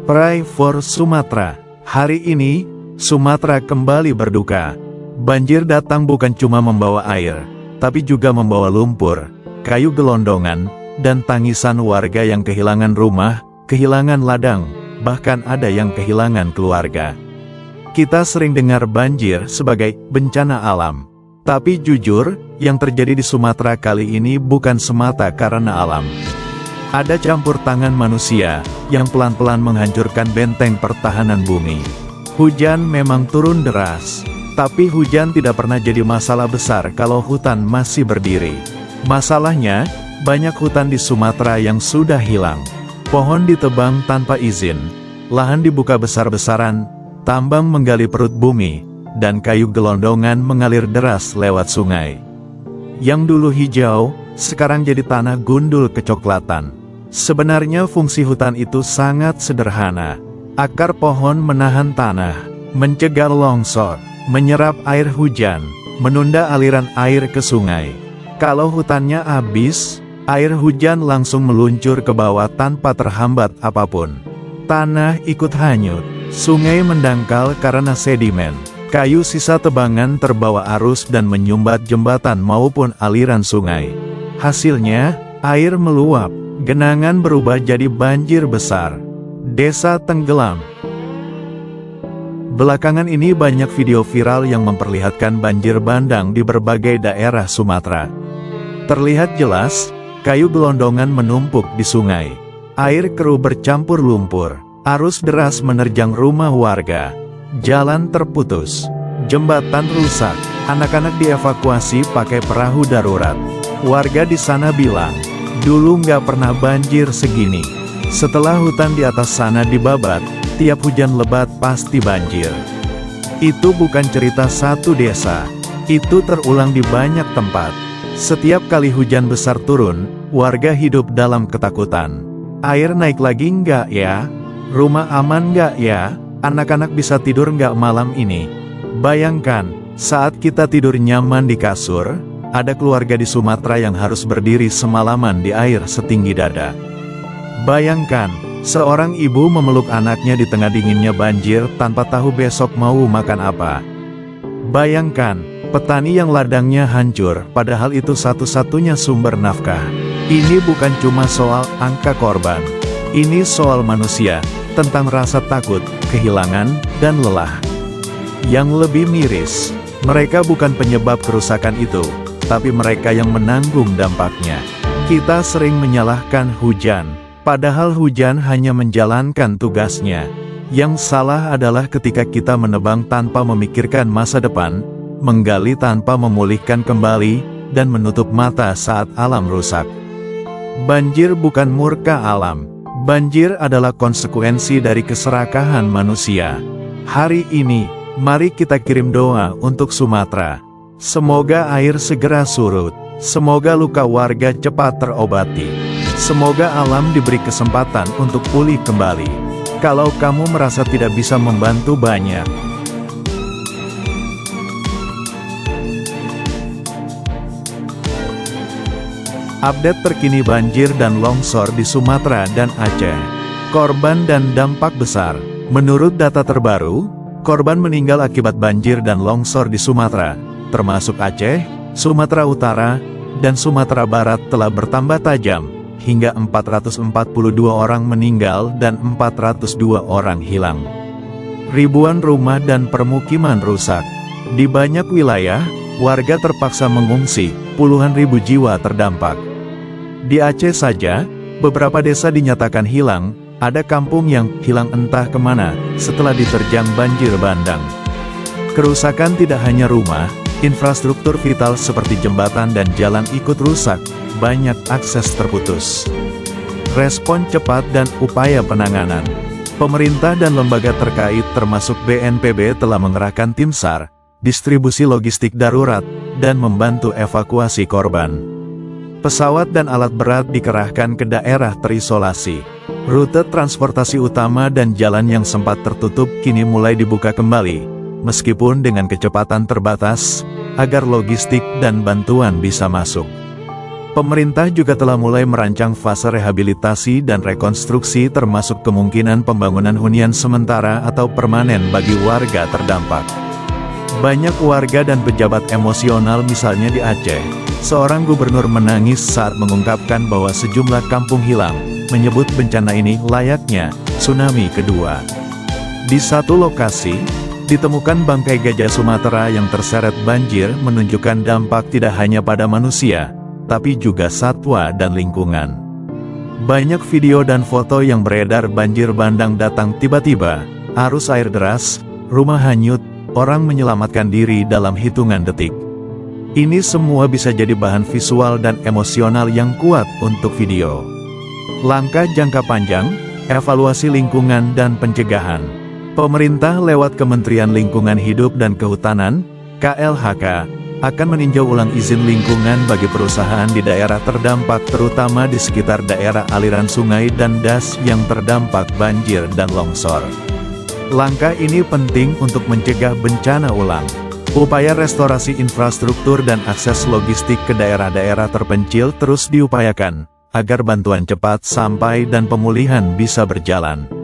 Pray for Sumatra. Hari ini, Sumatera kembali berduka. Banjir datang bukan cuma membawa air, tapi juga membawa lumpur, kayu gelondongan, dan tangisan warga yang kehilangan rumah, kehilangan ladang, bahkan ada yang kehilangan keluarga. Kita sering dengar banjir sebagai bencana alam. Tapi jujur, yang terjadi di Sumatera kali ini bukan semata karena alam. Ada campur tangan manusia, yang pelan-pelan menghancurkan benteng pertahanan bumi. Hujan memang turun deras, tapi hujan tidak pernah jadi masalah besar kalau hutan masih berdiri. Masalahnya, banyak hutan di Sumatera yang sudah hilang. Pohon ditebang tanpa izin, lahan dibuka besar-besaran, tambang menggali perut bumi, dan kayu gelondongan mengalir deras lewat sungai. Yang dulu hijau, sekarang jadi tanah gundul kecoklatan. Sebenarnya fungsi hutan itu sangat sederhana. Akar pohon menahan tanah, mencegah longsor, menyerap air hujan, menunda aliran air ke sungai. Kalau hutannya habis, air hujan langsung meluncur ke bawah tanpa terhambat apapun. Tanah ikut hanyut, sungai mendangkal karena sedimen. Kayu sisa tebangan terbawa arus dan menyumbat jembatan maupun aliran sungai. Hasilnya, air meluap, genangan berubah jadi banjir besar. Desa tenggelam. Belakangan ini banyak video viral yang memperlihatkan banjir bandang di berbagai daerah Sumatera. Terlihat jelas, kayu gelondongan menumpuk di sungai. Air keruh bercampur lumpur, arus deras menerjang rumah warga. Jalan terputus, jembatan rusak, anak-anak dievakuasi pakai perahu darurat. Warga di sana bilang, dulu nggak pernah banjir segini. Setelah hutan di atas sana dibabat, tiap hujan lebat pasti banjir. Itu bukan cerita satu desa, itu terulang di banyak tempat. Setiap kali hujan besar turun, warga hidup dalam ketakutan. Air naik lagi nggak ya? Rumah aman nggak ya? Anak-anak bisa tidur nggak malam ini? Bayangkan, saat kita tidur nyaman di kasur, ada keluarga di Sumatera yang harus berdiri semalaman di air setinggi dada. Bayangkan, seorang ibu memeluk anaknya di tengah dinginnya banjir tanpa tahu besok mau makan apa. Bayangkan, petani yang ladangnya hancur, padahal itu satu-satunya sumber nafkah. Ini bukan cuma soal angka korban. Ini soal manusia, tentang rasa takut, kehilangan, dan lelah. Yang lebih miris, mereka bukan penyebab kerusakan itu, tapi mereka yang menanggung dampaknya. Kita sering menyalahkan hujan, padahal hujan hanya menjalankan tugasnya. Yang salah adalah ketika kita menebang tanpa memikirkan masa depan, menggali tanpa memulihkan kembali, dan menutup mata saat alam rusak. Banjir bukan murka alam. Banjir adalah konsekuensi dari keserakahan manusia. Hari ini, mari kita kirim doa untuk Sumatera. Semoga air segera surut. Semoga luka warga cepat terobati. Semoga alam diberi kesempatan untuk pulih kembali. Kalau kamu merasa tidak bisa membantu banyak, update terkini banjir dan longsor di Sumatera dan Aceh. Korban dan dampak besar. Menurut data terbaru, korban meninggal akibat banjir dan longsor di Sumatera, termasuk Aceh, Sumatera Utara, dan Sumatera Barat telah bertambah tajam, hingga 442 orang meninggal dan 402 orang hilang. Ribuan rumah dan permukiman rusak. Di banyak wilayah, warga terpaksa mengungsi, puluhan ribu jiwa terdampak. Di Aceh saja, beberapa desa dinyatakan hilang, ada kampung yang hilang entah kemana, setelah diterjang banjir bandang. Kerusakan tidak hanya rumah, infrastruktur vital seperti jembatan dan jalan ikut rusak, banyak akses terputus. Respon cepat dan upaya penanganan. Pemerintah dan lembaga terkait termasuk BNPB telah mengerahkan tim SAR, distribusi logistik darurat, dan membantu evakuasi korban. Pesawat dan alat berat dikerahkan ke daerah terisolasi. Rute transportasi utama dan jalan yang sempat tertutup kini mulai dibuka kembali, meskipun dengan kecepatan terbatas, agar logistik dan bantuan bisa masuk. Pemerintah juga telah mulai merancang fase rehabilitasi dan rekonstruksi termasuk kemungkinan pembangunan hunian sementara atau permanen bagi warga terdampak. Banyak warga dan pejabat emosional misalnya di Aceh. Seorang gubernur menangis saat mengungkapkan bahwa sejumlah kampung hilang, menyebut bencana ini layaknya tsunami kedua. Di satu lokasi, ditemukan bangkai gajah Sumatera yang terseret banjir menunjukkan dampak tidak hanya pada manusia, tapi juga satwa dan lingkungan. Banyak video dan foto yang beredar banjir bandang datang tiba-tiba, arus air deras, rumah hanyut, orang menyelamatkan diri dalam hitungan detik. Ini semua bisa jadi bahan visual dan emosional yang kuat untuk video. Langkah jangka panjang, evaluasi lingkungan dan pencegahan. Pemerintah lewat Kementerian Lingkungan Hidup dan Kehutanan, KLHK, akan meninjau ulang izin lingkungan bagi perusahaan di daerah terdampak terutama di sekitar daerah aliran sungai dan das yang terdampak banjir dan longsor. Langkah ini penting untuk mencegah bencana ulang. Upaya restorasi infrastruktur dan akses logistik ke daerah-daerah terpencil terus diupayakan, agar bantuan cepat sampai dan pemulihan bisa berjalan.